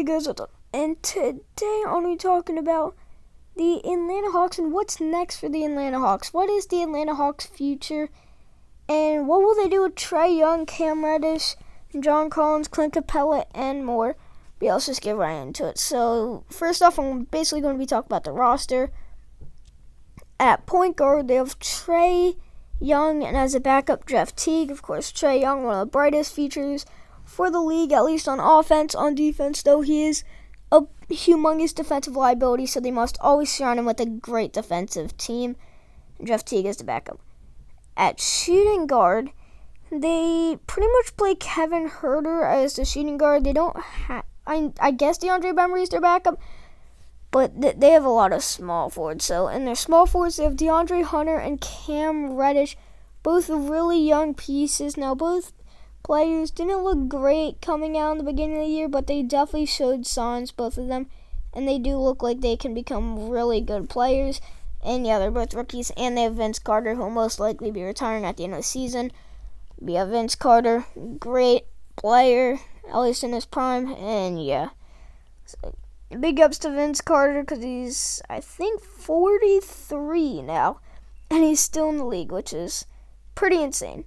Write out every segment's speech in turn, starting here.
Hey guys, what's up? And today I'm going to be talking about the Atlanta Hawks and what's next for the Atlanta Hawks. What is the Atlanta Hawks' future? And what will they do with Trae Young, Cam Reddish, John Collins, Clint Capella, and more? But yeah, let's just get right into it. So, first off, I'm basically going to be talking about the roster. At point guard, they have Trae Young, and as a backup, Jeff Teague. Of course, Trae Young, one of the brightest futures for the league, at least on offense. On defense, though, he is a humongous defensive liability, so they must always surround him with a great defensive team. Jeff Teague is the backup. At shooting guard, they pretty much play Kevin Huerter as the shooting guard. They don't have, I guess DeAndre Bembry is their backup, but they have a lot of small forwards. So in their small forwards, they have DeAndre Hunter and Cam Reddish, both really young pieces. Now, both players didn't look great coming out in the beginning of the year, but they definitely showed signs, both of them, and they do look like they can become really good players. And yeah, they're both rookies, and they have Vince Carter, who will most likely be retiring at the end of the season. We have Vince Carter, great player, at least in his prime, and yeah. So, big ups to Vince Carter, because he's, I think, 43 now, and he's still in the league, which is pretty insane.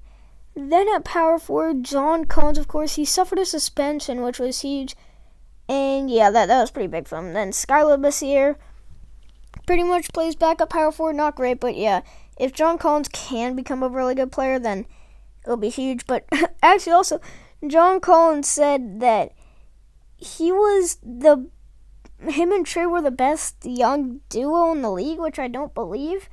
Then at power forward, John Collins, of course, he suffered a suspension, which was huge. And yeah, that was pretty big for him. Then Skylar Bassier pretty much plays backup power forward. Not great, but yeah, if John Collins can become a really good player, then it'll be huge. But actually also, John Collins said that him and Trae were the best young duo in the league, which I don't believe.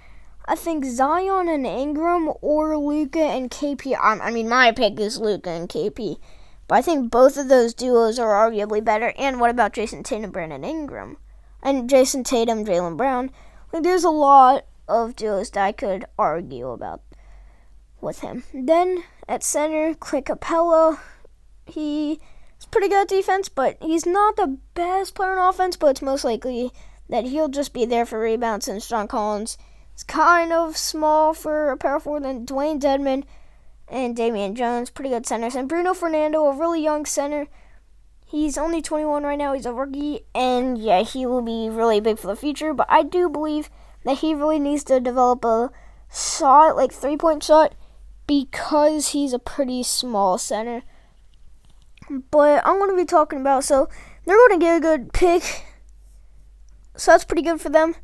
I think Zion and Ingram or Luka and KP. I mean, my pick is Luka and KP. But I think both of those duos are arguably better. And what about Jason Tatum, Brandon Ingram? And Jason Tatum, Jaylen Brown. Like, there's a lot of duos that I could argue about with him. Then at center, Clint Capella. He's pretty good at defense, but he's not the best player on offense. But it's most likely that he'll just be there for rebounds, since John Collins is kind of small for a power forward. Then Dwayne Dedmon and Damian Jones, pretty good centers. And Bruno Fernando, a really young center. He's only 21 right now. He's a rookie. And yeah, he will be really big for the future. But I do believe that he really needs to develop a shot, like three-point shot, because he's a pretty small center. But I'm going to be talking about, so they're going to get a good pick. So that's pretty good for them,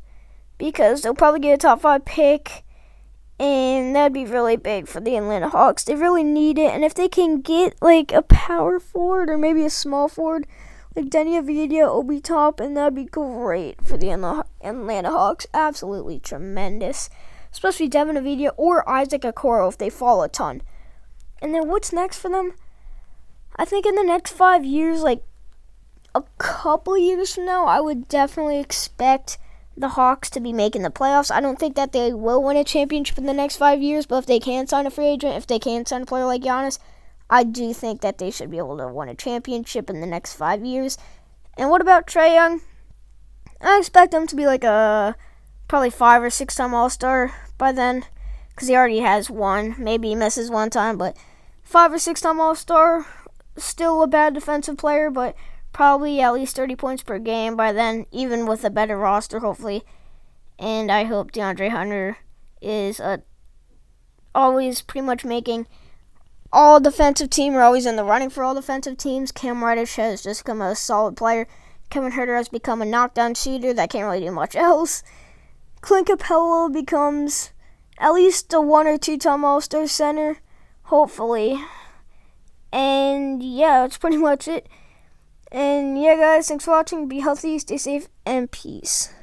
because they'll probably get a top 5 pick, and that'd be really big for the Atlanta Hawks. They really need it, and if they can get like a power forward or maybe a small forward like Denny Avdia, Obi Toppin, that'd be great for the Atlanta Hawks. Absolutely tremendous, especially Devin Avdia or Isaac Okoro if they fall a ton. And then what's next for them? I think in the next 5 years, like a couple years from now, I would definitely expect the Hawks to be making the playoffs. I don't think that they will win a championship in the next 5 years, but if they can sign a free agent, if they can sign a player like Giannis, I do think that they should be able to win a championship in the next 5 years. And what about Trae Young? I expect him to be like a probably 5 or 6 time All-Star by then, because he already has one. Maybe he misses one time, but 5 or 6 time All-Star. Still a bad defensive player, but probably at least 30 points per game by then, even with a better roster, hopefully. And I hope DeAndre Hunter is always pretty much making all defensive team, or always in the running for all defensive teams. Cam Reddish has just become a solid player. Kevin Huerter has become a knockdown shooter that can't really do much else. Clint Capella becomes at least a 1 or 2 time All-Star center, hopefully. And yeah, that's pretty much it. And yeah, guys, thanks for watching. Be healthy, stay safe, and peace.